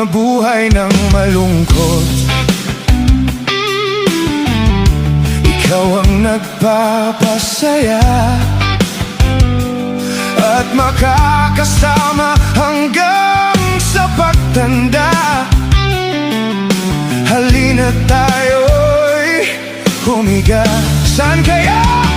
mabuhay ng malungkot. Ikaw ang nagpapasaya at makakasama hanggang sa pagtanda. Halina tayo'y humiga. Saan kaya